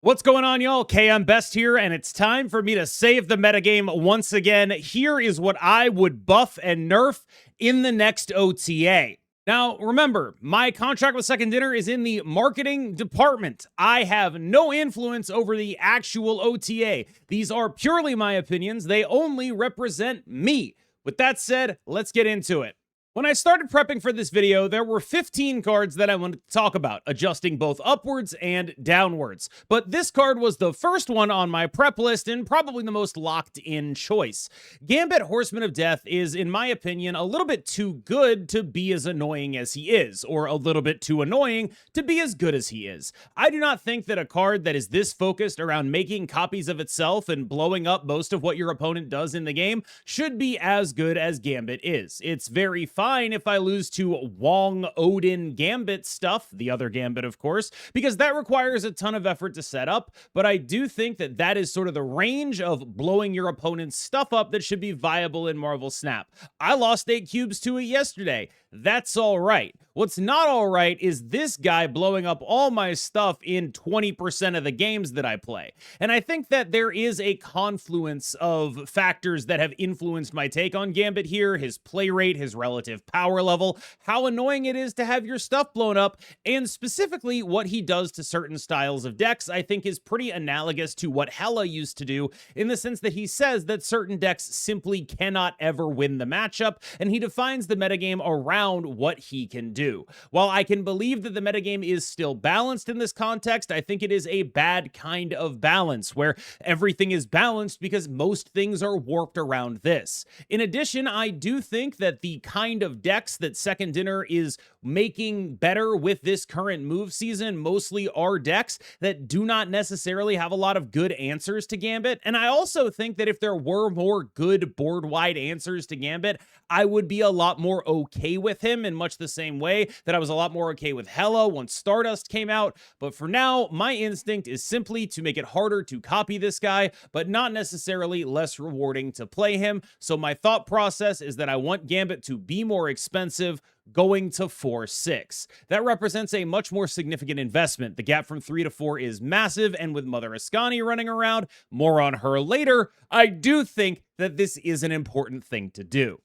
What's going on, y'all? KMBest here, and it's time for me to save the metagame once again. Here is what I would buff and nerf in the next OTA. Now, remember, my contract with Second Dinner is in the marketing department. I have no influence over the actual OTA. These are purely my opinions. They only represent me. With that said, let's get into it. When I started prepping for this video, there were 15 cards that I wanted to talk about, adjusting both upwards and downwards. But this card was the first one on my prep list and probably the most locked-in choice. Gambit Horseman of Death is, in my opinion, a little bit too good to be as annoying as he is, or a little bit too annoying to be as good as he is. I do not think that a card that is this focused around making copies of itself and blowing up most of what your opponent does in the game should be as good as Gambit is. It's very fine if I lose to Wong Odin Gambit stuff, the other Gambit, of course, because that requires a ton of effort to set up, but I do think that that is sort of the range of blowing your opponent's stuff up that should be viable in Marvel Snap. I lost 8 cubes to it yesterday. That's all right. What's not all right is this guy blowing up all my stuff in 20% of the games that I play. And I think that there is a confluence of factors that have influenced my take on Gambit here, his play rate, his relative power level, how annoying it is to have your stuff blown up, and specifically what he does to certain styles of decks I think is pretty analogous to what Hela used to do, in the sense that he says that certain decks simply cannot ever win the matchup, and he defines the metagame around what he can do. While I can believe that the metagame is still balanced in this context, I think it is a bad kind of balance, where everything is balanced because most things are warped around this. In addition, I do think that the kind of decks that Second Dinner is making better with this current move season mostly are decks that do not necessarily have a lot of good answers to Gambit, and I also think that if there were more good board-wide answers to Gambit, I would be a lot more okay with him in much the same way that I was a lot more okay with Hela once Stardust came out. But for now, my instinct is simply to make it harder to copy this guy, but not necessarily less rewarding to play him. So my thought process is that I want Gambit to be more expensive, going to 4-6. That represents a much more significant investment. The gap from 3 to 4 is massive, and with Mother Ascani running around, more on her later, I do think that this is an important thing to do.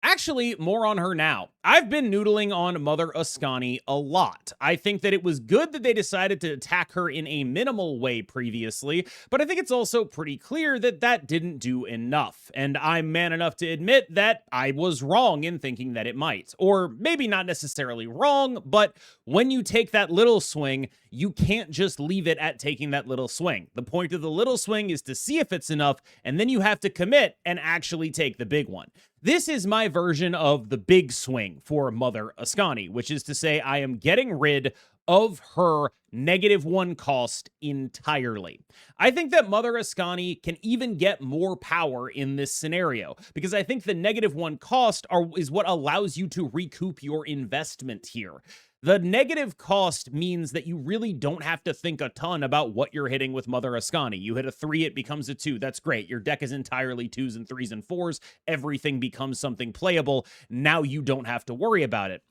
Actually, more on her now. I've been noodling on Mother Ascani a lot. I think that it was good that they decided to attack her in a minimal way previously, but I think it's also pretty clear that that didn't do enough, and I'm man enough to admit that I was wrong in thinking that it might. Or maybe not necessarily wrong, but when you take that little swing, you can't just leave it at taking that little swing. The point of the little swing is to see if it's enough, and then you have to commit and actually take the big one. This is my version of the big swing for Mother Ascani, which is to say I am getting rid of her -1 cost entirely. I think that Mother Ascani can even get more power in this scenario, because I think the -1 cost is what allows you to recoup your investment here. The negative cost means that you really don't have to think a ton about what you're hitting with Mother Ascani. You hit a 3, it becomes a 2. That's great. Your deck is entirely 2s and 3s and 4s. Everything becomes something playable. Now you don't have to worry about it.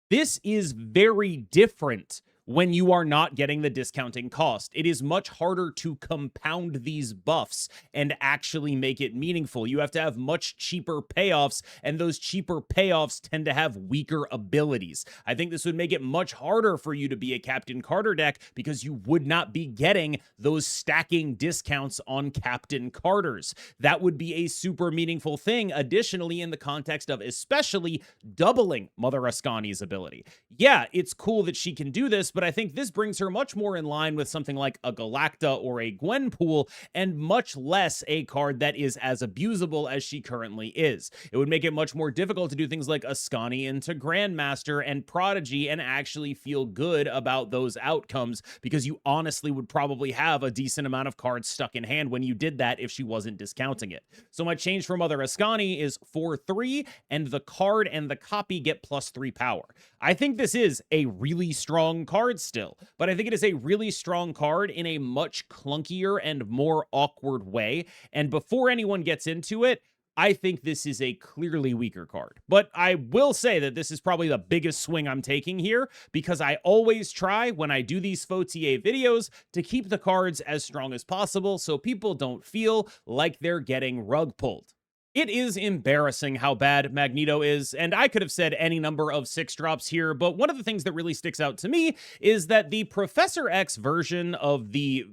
This is very different when you are not getting the discounting cost. It is much harder to compound these buffs and actually make it meaningful. You have to have much cheaper payoffs, and those cheaper payoffs tend to have weaker abilities. I think this would make it much harder for you to be a Captain Carter deck, because you would not be getting those stacking discounts on Captain Carters. That would be a super meaningful thing, additionally, in the context of especially doubling Mother Ascani's ability. Yeah, it's cool that she can do this, but I think this brings her much more in line with something like a Galacta or a Gwenpool, and much less a card that is as abusable as she currently is. It would make it much more difficult to do things like Ascani into Grandmaster and Prodigy and actually feel good about those outcomes, because you honestly would probably have a decent amount of cards stuck in hand when you did that if she wasn't discounting it. So my change for Mother Ascani is 4-3, and the card and the copy get +3 power. I think this is a really strong card still, but I think it is a really strong card in a much clunkier and more awkward way. And before anyone gets into it, I think this is a clearly weaker card. But I will say that this is probably the biggest swing I'm taking here because I always try when I do these Faux-TA videos to keep the cards as strong as possible so people don't feel like they're getting rug pulled. It is embarrassing how bad Magneto is, and I could have said any number of 6-drops here, but one of the things that really sticks out to me is that the Professor X version of the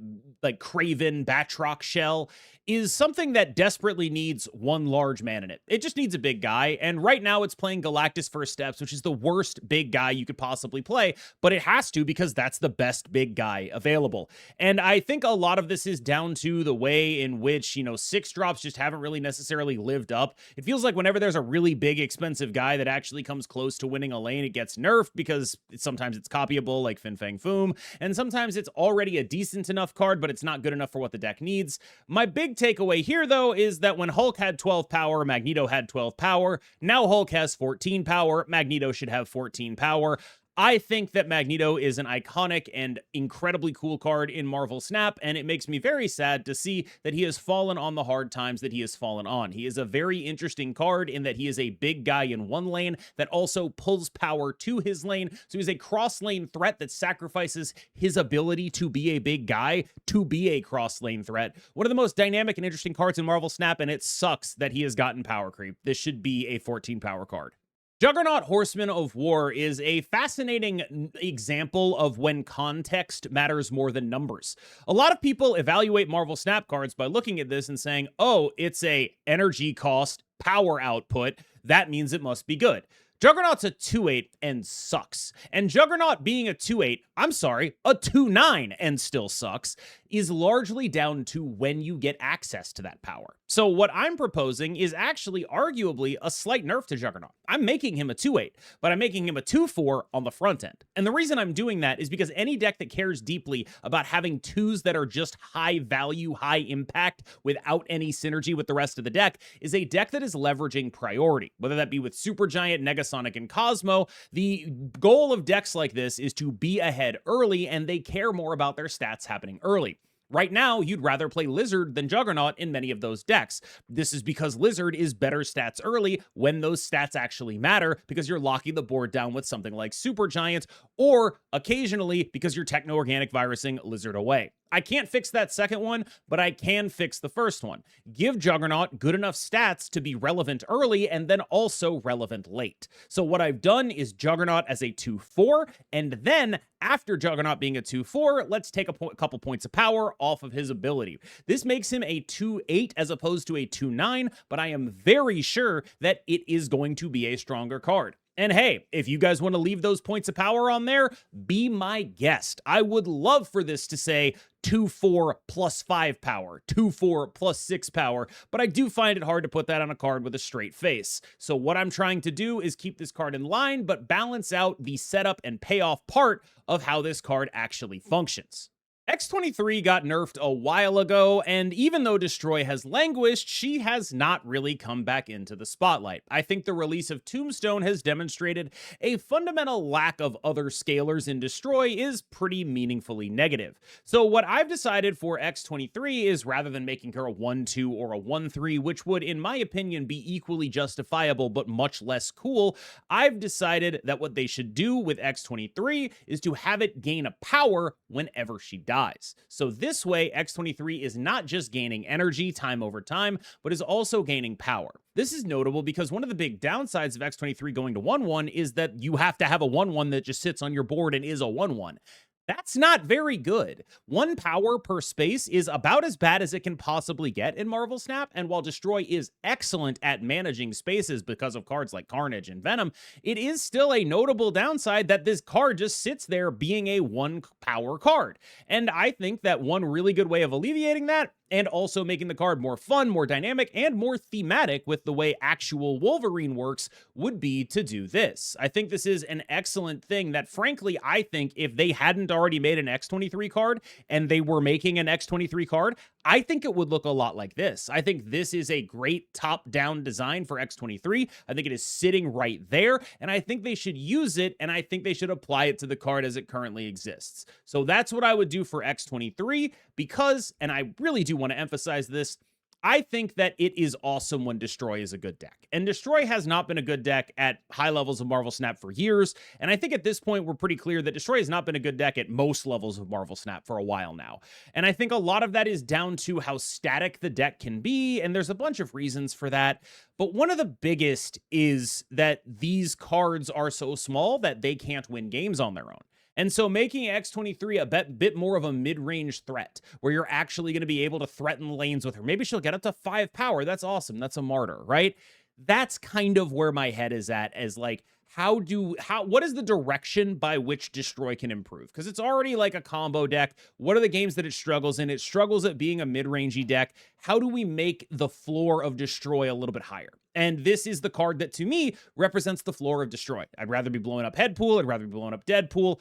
Craven Batroc shell is something that desperately needs one large man in it. It just needs a big guy, and right now it's playing Galactus First Steps, which is the worst big guy you could possibly play, but it has to because that's the best big guy available. And I think a lot of this is down to the way in which, 6-drops just haven't really necessarily lived up. It feels like whenever there's a really big, expensive guy that actually comes close to winning a lane, it gets nerfed because sometimes it's copyable like Fin Fang Foom, and sometimes it's already a decent enough card, but it's not good enough for what the deck needs. My big takeaway here, though, is that when Hulk had 12 power, Magneto had 12 power. Now Hulk has 14 power. Magneto should have 14 power. I think that Magneto is an iconic and incredibly cool card in Marvel Snap, and it makes me very sad to see that he has fallen on the hard times that he has fallen on. He is a very interesting card in that he is a big guy in one lane that also pulls power to his lane, so he's a cross-lane threat that sacrifices his ability to be a big guy to be a cross-lane threat. One of the most dynamic and interesting cards in Marvel Snap, and it sucks that he has gotten power creep. This should be a 14 power card. Juggernaut Horseman of War is a fascinating example of when context matters more than numbers. A lot of people evaluate Marvel Snap cards by looking at this and saying, oh, it's a energy cost, power output, that means it must be good. Juggernaut's a 2/8 and sucks. And Juggernaut being a 2/8, a 2/9 and still sucks, is largely down to when you get access to that power. So what I'm proposing is actually arguably a slight nerf to Juggernaut. I'm making him a 2/8, but I'm making him a 2/4 on the front end. And the reason I'm doing that is because any deck that cares deeply about having 2s that are just high value, high impact without any synergy with the rest of the deck is a deck that is leveraging priority, whether that be with Supergiant, Negasonic, and Cosmo. The goal of decks like this is to be ahead early, and they care more about their stats happening early. Right now, you'd rather play Lizard than Juggernaut in many of those decks. This is because Lizard is better stats early when those stats actually matter, because you're locking the board down with something like Supergiant, or occasionally because you're techno-organic virusing Lizard away. I can't fix that second one, but I can fix the first one. Give Juggernaut good enough stats to be relevant early and then also relevant late. So what I've done is Juggernaut as a 2/4, and then after Juggernaut being a 2/4, let's take a couple points of power off of his ability. This makes him a 2/8 as opposed to a 2/9, but I am very sure that it is going to be a stronger card. And hey, if you guys want to leave those points of power on there, be my guest. I would love for this to say 2/4 plus 5 power, 2/4 plus 6 power, but I do find it hard to put that on a card with a straight face. So what I'm trying to do is keep this card in line, but balance out the setup and payoff part of how this card actually functions. X-23 got nerfed a while ago, and even though Destroy has languished, she has not really come back into the spotlight. I think the release of Tombstone has demonstrated a fundamental lack of other scalers in Destroy is pretty meaningfully negative. So what I've decided for X-23 is, rather than making her a 1/2 or a 1/3, which would, in my opinion, be equally justifiable but much less cool, I've decided that what they should do with X-23 is to have it gain a power whenever she dies. So this way, X-23 is not just gaining energy time over time, but is also gaining power. This is notable because one of the big downsides of X-23 going to 1/1 is that you have to have a 1/1 that just sits on your board and is a 1/1. That's not very good. 1 power per space is about as bad as it can possibly get in Marvel Snap, and while Destroy is excellent at managing spaces because of cards like Carnage and Venom, it is still a notable downside that this card just sits there being a 1 power card. And I think that one really good way of alleviating that, and also making the card more fun, more dynamic, and more thematic with the way actual Wolverine works, would be to do this. I think this is an excellent thing that, frankly, I think if they hadn't already made an X-23 card and they were making an X-23 card, I think it would look a lot like this. I think this is a great top-down design for X-23. I think it is sitting right there, and I think they should use it, and I think they should apply it to the card as it currently exists. So that's what I would do for X-23 because, and I really do want to emphasize this, I think that it is awesome when Destroy is a good deck. And Destroy has not been a good deck at high levels of Marvel Snap for years. And I think at this point, we're pretty clear that Destroy has not been a good deck at most levels of Marvel Snap for a while now. And I think a lot of that is down to how static the deck can be. And there's a bunch of reasons for that. But one of the biggest is that these cards are so small that they can't win games on their own. And so making X23 a bit more of a mid-range threat, where you're actually going to be able to threaten lanes with her. Maybe she'll get up to 5 power. That's awesome. That's a martyr, right? That's kind of where my head is at, as like, what is the direction by which Destroy can improve? Because it's already like a combo deck. What are the games that it struggles in? It struggles at being a mid-rangey deck. How do we make the floor of Destroy a little bit higher? And this is the card that, to me, represents the floor of Destroy. I'd rather be blowing up Headpool. I'd rather be blowing up Deadpool.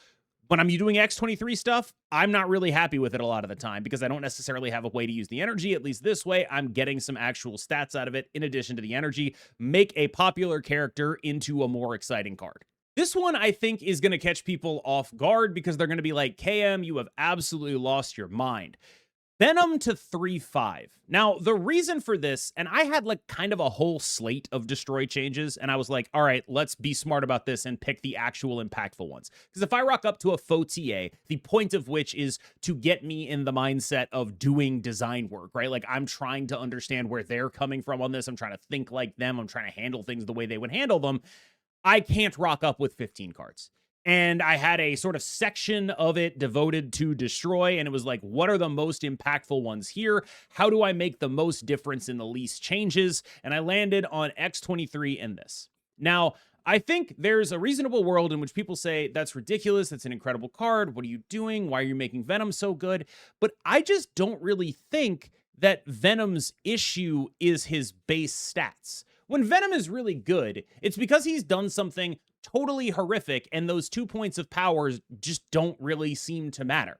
When I'm doing X23 stuff, I'm not really happy with it a lot of the time because I don't necessarily have a way to use the energy. At least this way, I'm getting some actual stats out of it in addition to the energy. Make a popular character into a more exciting card. This one, I think, is going to catch people off guard because they're going to be like, KM, you have absolutely lost your mind. Venom to 3/5. Now, the reason for this, and I had like kind of a whole slate of Destroy changes, and I was like, all right, let's be smart about this and pick the actual impactful ones. Because if I rock up to a Faux-TA, the point of which is to get me in the mindset of doing design work, right? Like, I'm trying to understand where they're coming from on this. I'm trying to think like them. I'm trying to handle things the way they would handle them. I can't rock up with 15 cards. And I had a sort of section of it devoted to Destroy, and it was like, what are the most impactful ones here? How do I make the most difference in the least changes? And I landed on X23 and this. Now, I think there's a reasonable world in which people say, that's ridiculous, that's an incredible card, what are you doing? Why are you making Venom so good? But I just don't really think that Venom's issue is his base stats. When Venom is really good, it's because he's done something totally horrific, and those 2 points of power just don't really seem to matter.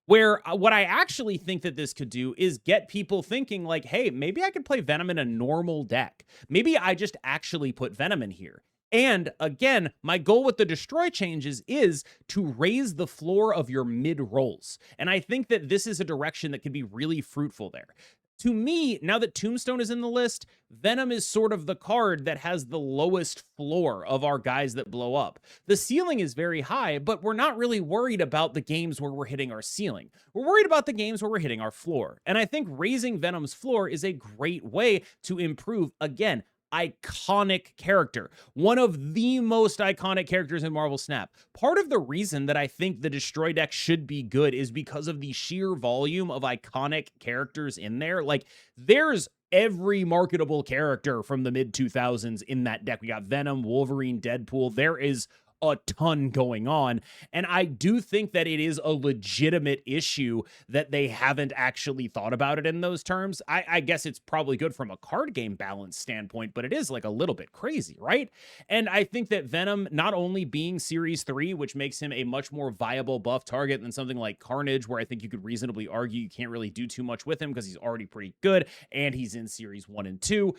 Where what I actually think that this could do is get people thinking like, hey, maybe I could play Venom in a normal deck. Maybe I just actually put Venom in here. And again, my goal with the Destroy changes is to raise the floor of your mid rolls. And I think that this is a direction that could be really fruitful there. To me, now that Tombstone is in the list, Venom is sort of the card that has the lowest floor of our guys that blow up. The ceiling is very high, but we're not really worried about the games where we're hitting our ceiling. We're worried about the games where we're hitting our floor. And I think raising Venom's floor is a great way to improve, again, iconic character. One of the most iconic characters in Marvel Snap. Part of the reason that I think the Destroy deck should be good is because of the sheer volume of iconic characters in there. Like, there's every marketable character from the mid-2000s in that deck. We got Venom, Wolverine, Deadpool. There is a ton going on. And I do think that it is a legitimate issue that they haven't actually thought about it in those terms. I guess it's probably good from a card game balance standpoint, but it is like a little bit crazy, right? And I think that Venom, not only being Series 3, which makes him a much more viable buff target than something like Carnage, where I think you could reasonably argue you can't really do too much with him because he's already pretty good, and he's in Series 1 and 2.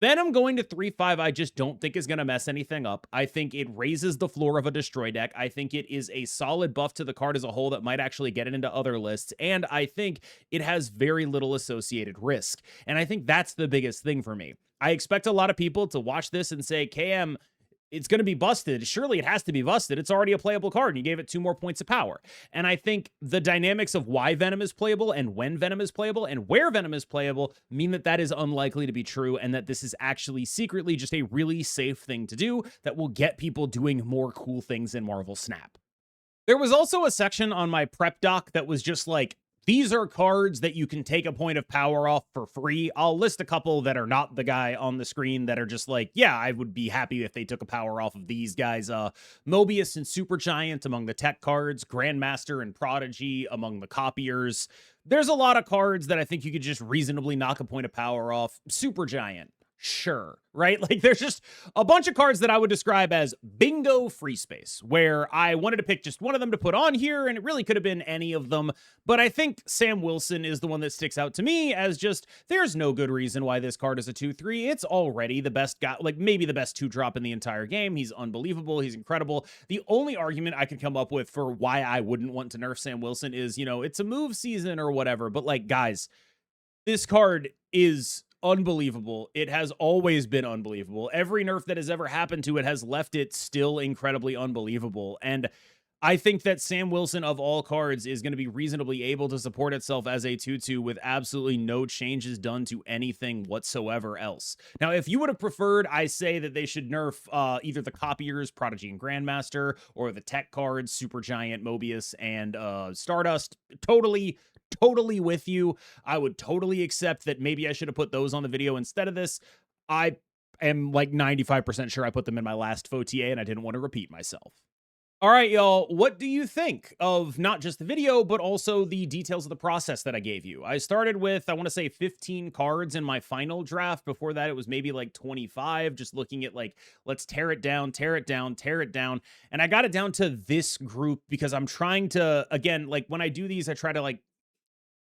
Venom going to 3/5, I just don't think is going to mess anything up. I think it raises the floor of a Destroy deck. I think it is a solid buff to the card as a whole that might actually get it into other lists. And I think it has very little associated risk. And I think that's the biggest thing for me. I expect a lot of people to watch this and say, KM, it's going to be busted. Surely it has to be busted. It's already a playable card, and you gave it 2 more points of power. And I think the dynamics of why Venom is playable and when Venom is playable and where Venom is playable mean that that is unlikely to be true, and that this is actually secretly just a really safe thing to do that will get people doing more cool things in Marvel Snap. There was also a section on my prep doc that was just like, these are cards that you can take a point of power off for free. I'll list a couple that are not the guy on the screen that are just like, yeah, I would be happy if they took a power off of these guys. Mobius and Supergiant among the tech cards, Grandmaster and Prodigy among the copiers. There's a lot of cards that I think you could just reasonably knock a point of power off. Supergiant. Sure, right? Like, there's just a bunch of cards that I would describe as bingo free space, where I wanted to pick just one of them to put on here, and it really could have been any of them. But I think Sam Wilson is the one that sticks out to me as just, there's no good reason why this card is a 2/3. It's already the best guy, like maybe the best 2-drop in the entire game. He's unbelievable. He's incredible. The only argument I could come up with for why I wouldn't want to nerf Sam Wilson is, you know, it's a move season or whatever. But like, guys, This card is unbelievable. It has always been unbelievable. Every nerf that has ever happened to it has left it still incredibly unbelievable. And I think that Sam Wilson of all cards is going to be reasonably able to support itself as a 2/2 with absolutely no changes done to anything whatsoever else. Now, if you would have preferred, I say that they should nerf either the copiers, Prodigy and Grandmaster, or the tech cards, Supergiant, Mobius, and Stardust. Totally with you. I would totally accept that maybe I should have put those on the video instead of this. I am like 95% sure I put them in my last Faux-TA and I didn't want to repeat myself. All right, y'all, what do you think of not just the video, but also the details of the process that I gave you? I started with, I want to say 15 cards in my final draft. Before that, it was maybe like 25, just looking at like, let's tear it down, tear it down, tear it down. And I got it down to this group because I'm trying to, again, like when I do these, I try to like,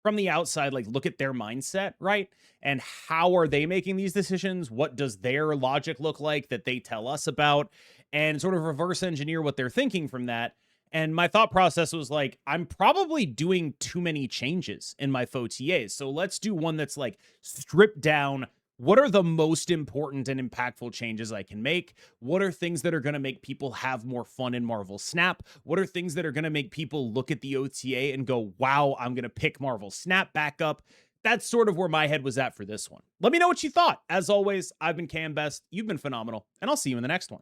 from the outside, like look at their mindset, right? And how are they making these decisions? What does their logic look like that they tell us about? And sort of reverse engineer what they're thinking from that. And my thought process was like, I'm probably doing too many changes in my faux TAs. So let's do one that's like stripped down. What are the most important and impactful changes I can make? What are things that are going to make people have more fun in Marvel Snap? What are things that are going to make people look at the OTA and go, wow, I'm going to pick Marvel Snap back up? That's sort of where my head was at for this one. Let me know what you thought. As always, I've been KMBest. You've been phenomenal, and I'll see you in the next one.